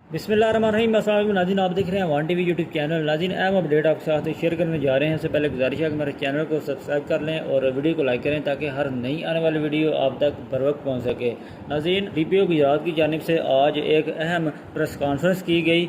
بسم اللہ الرحمن الرحیم۔ السلام علیکم ناظرین، آپ دیکھ رہے ہیں وان ٹی وی یوٹیوب چینل۔ ناظرین اہم اپڈیٹ آپ کے ساتھ شیئر کرنے جا رہے ہیں۔ اس سے پہلے گزارش ہے کہ میرے چینل کو سبسکرائب کر لیں اور ویڈیو کو لائک کریں تاکہ ہر نئی آنے والی ویڈیو آپ تک بر وقت پہنچ سکے۔ ناظرین ڈی پی او گجرات کی جانب سے آج ایک اہم پریس کانفرنس کی گئی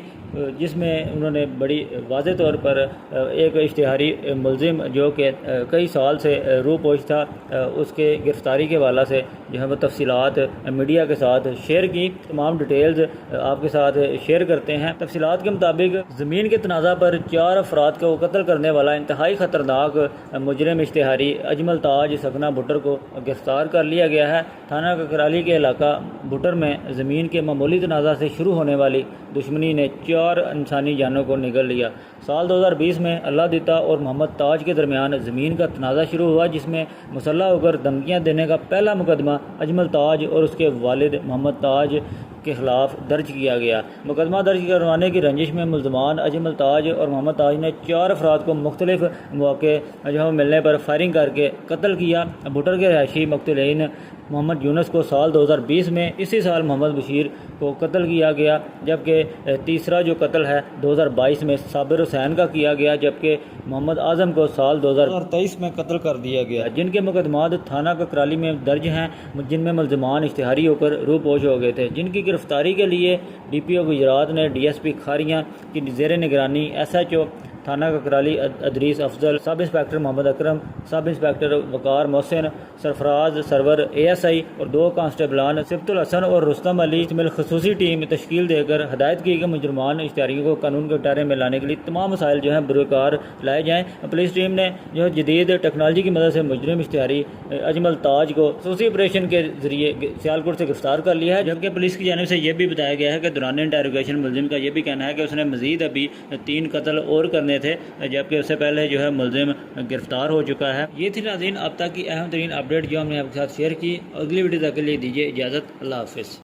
جس میں انہوں نے بڑی واضح طور پر ایک اشتہاری ملزم جو کہ کئی سال سے روپوش تھا اس کے گرفتاری کے حوالے سے جو ہے وہ تفصیلات میڈیا کے ساتھ شیئر کی۔ تمام ڈیٹیلز آپ کے ساتھ شیئر کرتے ہیں۔ تفصیلات کے مطابق زمین کے تنازع پر 4 افراد کو قتل کرنے والا انتہائی خطرناک مجرم اشتہاری اجمل تاج سکنہ بھٹر کو گرفتار کر لیا گیا ہے۔ تھانہ ککرالی کے علاقہ بھٹر میں زمین کے معمولی تنازع سے شروع ہونے والی دشمنی نے 4 انسانی جانوں کو نگل لیا۔ سال 2020 میں اللہ دیتا اور محمد تاج کے درمیان زمین کا تنازع شروع ہوا جس میں مسلح ہو کر دھمکیاں دینے کا پہلا مقدمہ اجمل تاج اور اس کے والد محمد تاج کے خلاف درج کیا گیا۔ مقدمہ درج کروانے کی رنجش میں ملزمان اجمل تاج اور محمد تاج نے 4 افراد کو مختلف مواقع جو ملنے پر فائرنگ کر کے قتل کیا۔ بھٹر کے رہائشی مقتولین محمد یونس کو سال 2020 میں، اسی سال محمد بشیر کو قتل کیا گیا، جبکہ تیسرا جو قتل ہے 2022 میں صابر حسین کا کیا گیا، جبکہ محمد اعظم کو سال 2023 میں قتل کر دیا گیا، جن کے مقدمات تھانہ ککرالی میں درج ہیں، جن میں ملزمان اشتہاری ہو کر روپوش ہو گئے تھے، جن کی گرفتاری کے لیے ڈی پی او گجرات نے ڈی ایس پی کھاریاں کی زیر نگرانی ایس ایچ او تھانہ Kakrali Idrees Afzal, sub inspector Muhammad Akram, sub inspector Waqar Mohsin, Sarfraz Sarwar A S I اور 2 کانسٹیبلان صفت الحسن اور رستم علی مل خصوصی ٹیم تشکیل دے کر ہدایت کی کہ مجرمان اشتہاریوں کو قانون کے دائرے میں لانے کے لیے تمام مسائل جو ہیں بروکار لائے جائیں۔ پولیس ٹیم نے جو جدید ٹیکنالوجی کی مدد سے مجرم اشتہاری اجمل تاج کو خصوصی آپریشن کے ذریعے سیالکوٹ سے گرفتار کر لیا ہے، جبکہ پولیس کی جانب سے یہ بھی بتایا گیا ہے کہ دوران انٹروگیشن ملزم کا یہ بھی کہنا ہے کہ اس نے مزید ابھی 3 قتل اور کرنے تھے، جبکہ اس سے پہلے جو ہے ملزم گرفتار ہو چکا ہے۔ یہ تھی ناظرین اب تک کی اہم ترین اپڈیٹ جو ہم نے آپ کے ساتھ شیئر کی۔ اگلی ویڈیو تک کے لیے دیجیے اجازت۔ اللہ حافظ۔